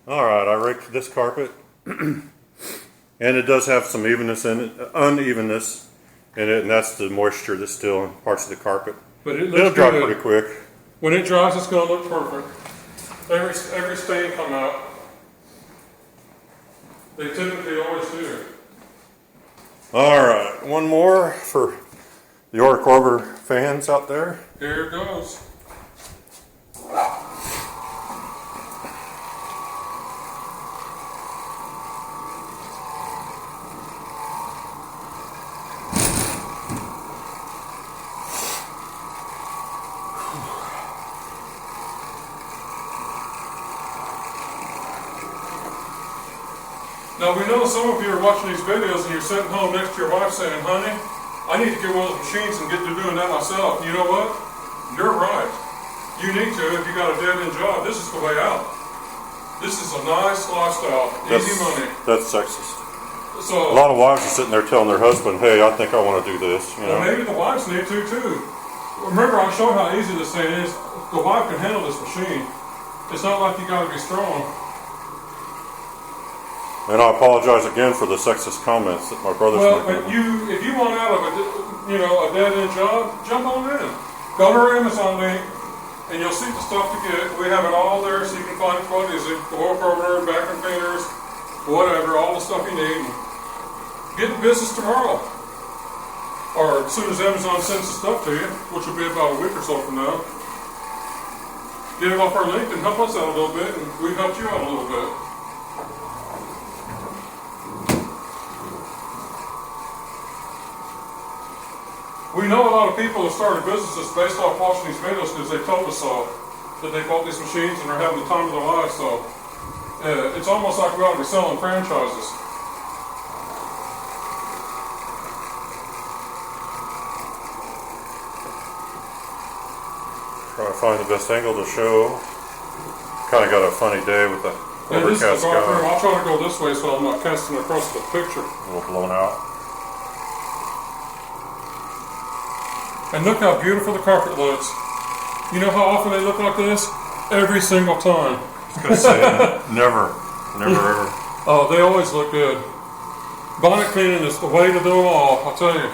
Alright, I raked this carpet and it does have some unevenness in it, and that's the moisture that's still in parts of the carpet. But it'll dry pretty quick. When it dries, it's going to look perfect. Every stain come out. They typically always do. Alright, one more for the Oreck Orbiter fans out there. Here it goes. Now we know some of you are watching these videos and you're sitting home next to your wife saying, honey, I need to get one of those machines and get to doing that myself. You know what? You're right. You need to if you got a dead-end job. This is the way out. This is a nice lifestyle, easy money. That's sexist. So, a lot of wives are sitting there telling their husband, hey, I think I want to do this. You know? Well, maybe the wives need to too. Remember, I showed how easy this thing is. The wife can handle this machine. It's not like you got to be strong. And I apologize again for the sexist comments that my brother's making. Well, if you want out of a dead-end job, jump on in. Go to our Amazon link, and you'll see the stuff to get. We have it all there, so you can find what is it, the Oreck Orbiter, vacuum cleaners, whatever, all the stuff you need. And get in business tomorrow, or as soon as Amazon sends the stuff to you, which will be about a week or so from now. Get it off our link and help us out a little bit, and we helped you out a little bit. We know a lot of people have started businesses based off watching these videos because they told us so, that they bought these machines and are having the time of their lives. So it's almost like we ought to be selling franchises. Trying to find the best angle to show. Kind of got a funny day with the overcast sky. I'll try to go this way so I'm not casting across the picture. A little blown out. And look how beautiful the carpet looks. You know how often they look like this? Every single time. I was going to say, never ever. Oh, they always look good. Bonnet cleaning is the way to do them all, I'll tell you.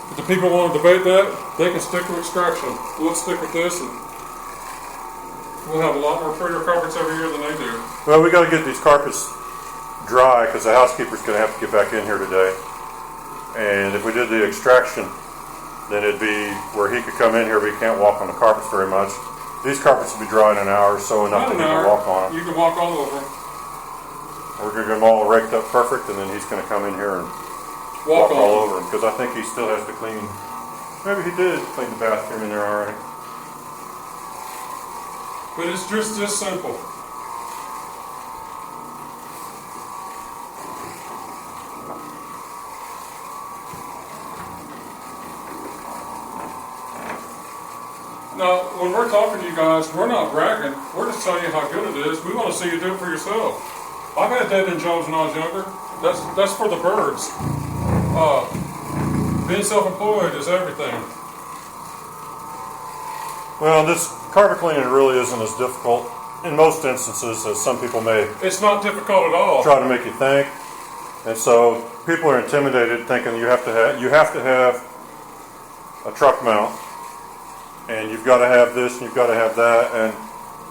If the people want to debate that, they can stick with extraction. We'll stick with this, and we'll have a lot more prettier carpets every year than they do. Well, we got to get these carpets dry because the housekeeper's going to have to get back in here today. And if we did the extraction, then it'd be where he could come in here, but he can't walk on the carpets very much. These carpets will be dry in an hour or so, enough that he can walk on them. You can walk all over them. We're going to get them all raked up perfect, and then he's going to come in here and walk all over them, because I think he still has to clean. Maybe he did clean the bathroom in there already. But it's just this simple. Now, when we're talking to you guys, we're not bragging. We're just telling you how good it is. We want to see you do it for yourself. I've had dead-end jobs when I was younger. That's for the birds. Being self-employed is everything. Well, this carpet cleaning really isn't as difficult in most instances as some people may. It's not difficult at all. Try to make you think, and so people are intimidated, thinking you have to have a truck mount. And you've got to have this, and you've got to have that, and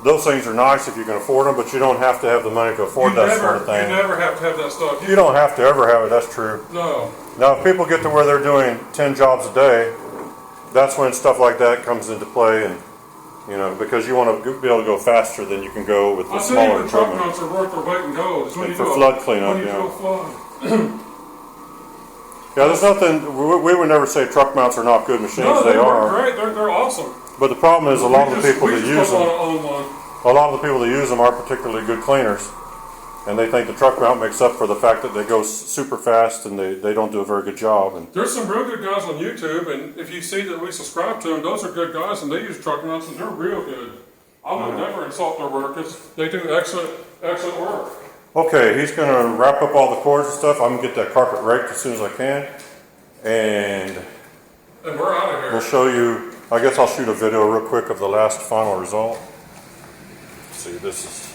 those things are nice if you can afford them, but you don't have to have the money to afford that sort of thing. You never have to have that stuff. You don't have to ever have it, that's true. No. Now, if people get to where they're doing 10 jobs a day, that's when stuff like that comes into play, and because you want to be able to go faster than you can go with the smaller equipment. Truck mounts are worth their weight in gold. And for flood cleanup, when you do a flood. Yeah, there's nothing. We would never say truck mounts are not good machines. No, they are great. They're awesome. But the problem is a lot of the people that use them. A lot of the people that use them aren't particularly good cleaners, and they think the truck mount makes up for the fact that they go super fast and they don't do a very good job. And there's some real good guys on YouTube, and if you see that we subscribe to them, those are good guys, and they use truck mounts, and they're real good. I would never insult their work because they do excellent work. Okay, he's going to wrap up all the cords and stuff. I'm going to get that carpet raked as soon as I can. And we're out of here. We'll show you, I guess I'll shoot a video real quick of the last final result. Let's see, this is